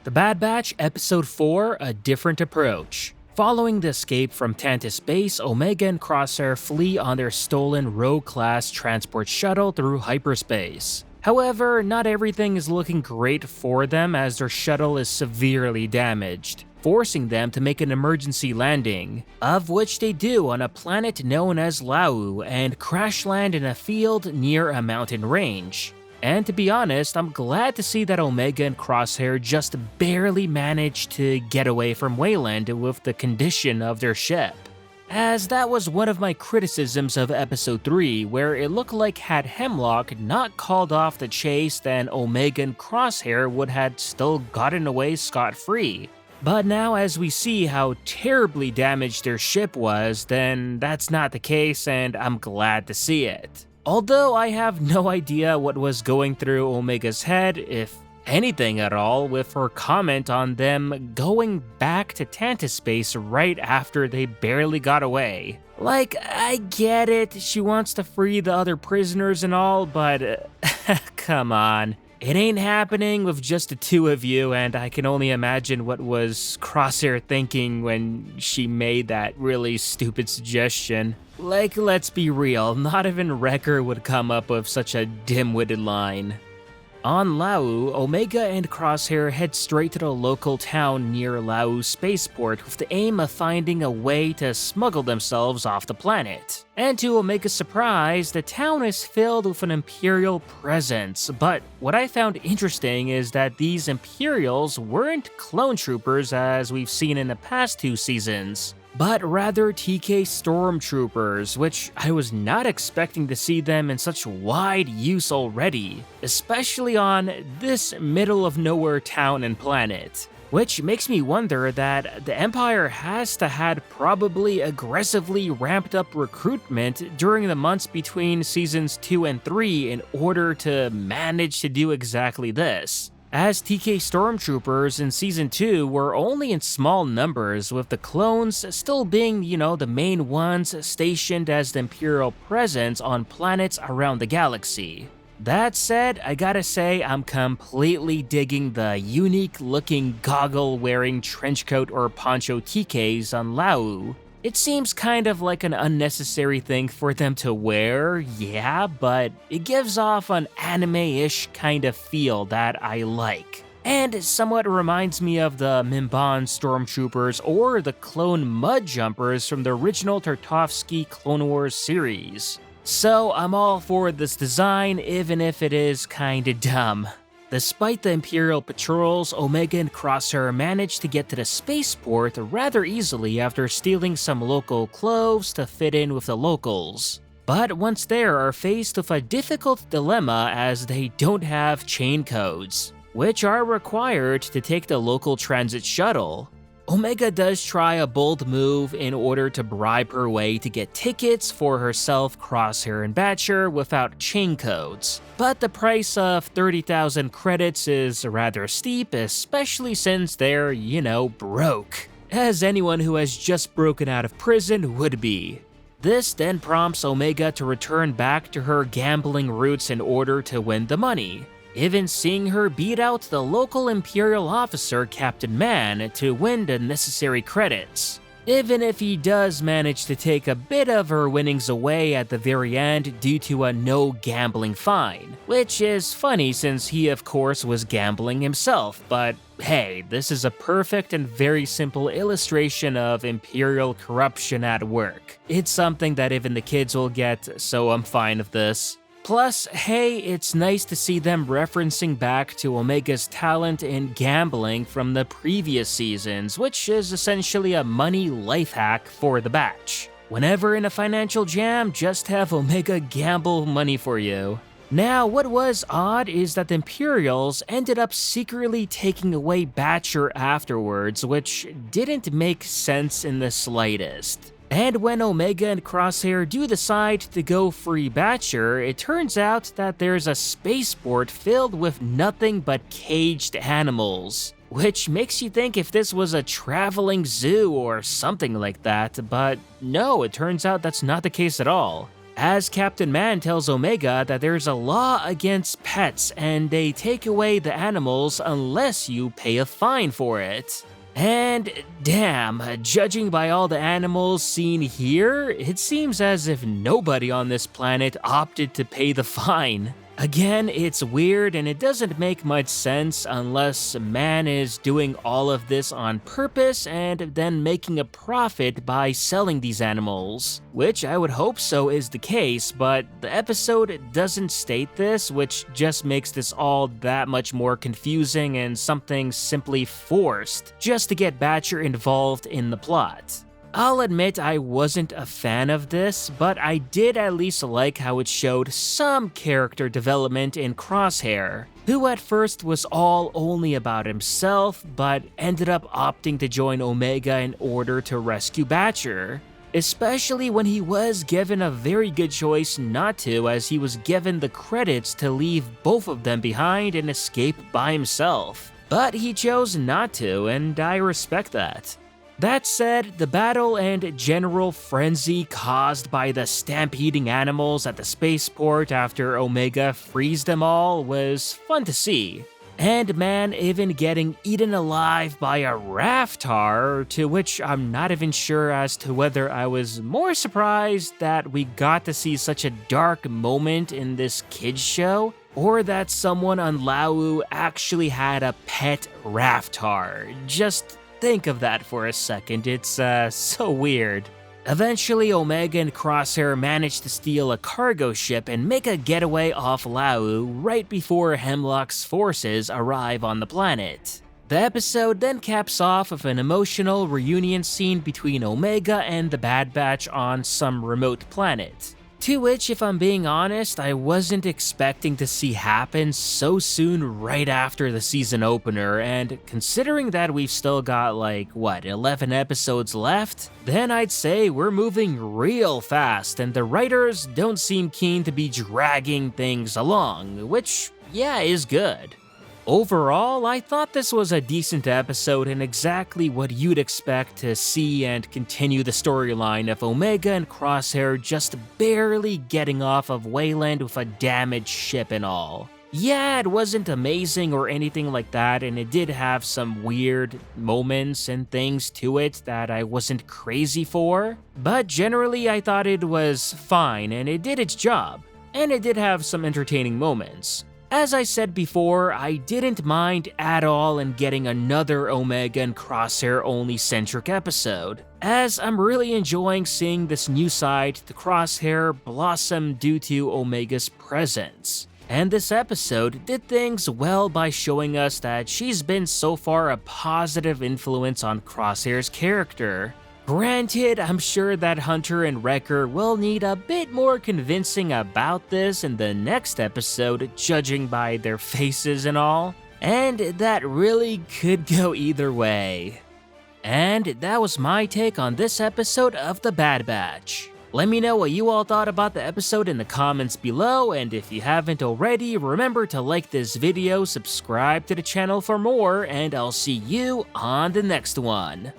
The Bad Batch Episode 4, A Different Approach. Following the escape from Tantus Base, Omega and Crosshair flee on their stolen Rogue-class transport shuttle through hyperspace. However, not everything is looking great for them as their shuttle is severely damaged, forcing them to make an emergency landing, of which they do on a planet known as Lau and crash land in a field near a mountain range. And to be honest, I'm glad to see that Omega and Crosshair just barely managed to get away from Wayland with the condition of their ship. As that was one of my criticisms of Episode 3, where it looked like had Hemlock not called off the chase, then Omega and Crosshair would have still gotten away scot-free. But now as we see how terribly damaged their ship was, then that's not the case and I'm glad to see it. Although I have no idea what was going through Omega's head, if anything at all, with her comment on them going back to Tantus Base right after they barely got away. Like, I get it, she wants to free the other prisoners and all, but come on. It ain't happening with just the two of you, and I can only imagine what was Crosshair thinking when she made that really stupid suggestion. Like, let's be real, not even Wrecker would come up with such a dim-witted line. On Lau, Omega and Crosshair head straight to the local town near Lau spaceport with the aim of finding a way to smuggle themselves off the planet. And to Omega's surprise, the town is filled with an Imperial presence, but what I found interesting is that these Imperials weren't clone troopers as we've seen in the past 2 seasons, but rather TK Stormtroopers, which I was not expecting to see them in such wide use already, especially on this middle-of-nowhere town and planet. Which makes me wonder that the Empire has to had probably aggressively ramped up recruitment during the months between seasons 2 and 3 in order to manage to do exactly this. As TK Stormtroopers in Season 2 were only in small numbers, with the clones still being, the main ones stationed as the Imperial presence on planets around the galaxy. That said, I gotta say I'm completely digging the unique looking goggle-wearing trenchcoat or poncho TKs on Lau. It seems kind of like an unnecessary thing for them to wear, yeah, but it gives off an anime-ish kind of feel that I like. And it somewhat reminds me of the Mimban Stormtroopers or the clone Mud Jumpers from the original Tartovsky Clone Wars series. So I'm all for this design, even if it is kinda dumb. Despite the Imperial patrols, Omega and Crosshair managed to get to the spaceport rather easily after stealing some local clothes to fit in with the locals. But once there are faced with a difficult dilemma as they don't have chain codes, which are required to take the local transit shuttle. Omega does try a bold move in order to bribe her way to get tickets for herself, Crosshair, and Batcher without chain codes. But the price of 30,000 credits is rather steep, especially since they're, broke. As anyone who has just broken out of prison would be. This then prompts Omega to return back to her gambling roots in order to win the money, even seeing her beat out the local Imperial officer Captain Man to win the necessary credits. Even if he does manage to take a bit of her winnings away at the very end due to a no gambling fine, which is funny since he of course was gambling himself, but hey, this is a perfect and very simple illustration of Imperial corruption at work. It's something that even the kids will get, so I'm fine with this. Plus, hey, it's nice to see them referencing back to Omega's talent in gambling from the previous seasons, which is essentially a money life hack for the batch. Whenever in a financial jam, just have Omega gamble money for you. Now, what was odd is that the Imperials ended up secretly taking away Batcher afterwards, which didn't make sense in the slightest. And when Omega and Crosshair do decide to go free Batcher, it turns out that there's a spaceport filled with nothing but caged animals. Which makes you think if this was a traveling zoo or something like that, but no, it turns out that's not the case at all. as Captain Man tells Omega that there's a law against pets and they take away the animals unless you pay a fine for it. And damn, judging by all the animals seen here, it seems as if nobody on this planet opted to pay the fine. Again, it's weird and it doesn't make much sense unless man is doing all of this on purpose and then making a profit by selling these animals. Which I would hope so is the case, but the episode doesn't state this, which just makes this all that much more confusing and something simply forced just to get Batcher involved in the plot. I'll admit I wasn't a fan of this, but I did at least like how it showed some character development in Crosshair, who at first was all only about himself, but ended up opting to join Omega in order to rescue Batcher. Especially when he was given a very good choice not to, as he was given the credits to leave both of them behind and escape by himself. But he chose not to, and I respect that. That said, the battle and general frenzy caused by the stampeding animals at the spaceport after Omega frees them all was fun to see. And man even getting eaten alive by a Raftar, to which I'm not even sure as to whether I was more surprised that we got to see such a dark moment in this kids show, or that someone on Laowu actually had a pet Raftar. Just think of that for a second, it's so weird. Eventually, Omega and Crosshair manage to steal a cargo ship and make a getaway off Laowu right before Hemlock's forces arrive on the planet. The episode then caps off with an emotional reunion scene between Omega and the Bad Batch on some remote planet. To which, if I'm being honest, I wasn't expecting to see happen so soon right after the season opener, and considering that we've still got 11 episodes left, then I'd say we're moving real fast and the writers don't seem keen to be dragging things along, which, yeah, is good. Overall, I thought this was a decent episode and exactly what you'd expect to see and continue the storyline of Omega and Crosshair just barely getting off of Wayland with a damaged ship and all. Yeah, it wasn't amazing or anything like that, and it did have some weird moments and things to it that I wasn't crazy for, but generally I thought it was fine and it did its job, and it did have some entertaining moments. As I said before, I didn't mind at all in getting another Omega and Crosshair only centric episode, as I'm really enjoying seeing this new side to Crosshair blossom due to Omega's presence. And this episode did things well by showing us that she's been so far a positive influence on Crosshair's character. Granted, I'm sure that Hunter and Wrecker will need a bit more convincing about this in the next episode, judging by their faces and all, and that really could go either way. And that was my take on this episode of The Bad Batch. Let me know what you all thought about the episode in the comments below, and if you haven't already, remember to like this video, subscribe to the channel for more, and I'll see you on the next one.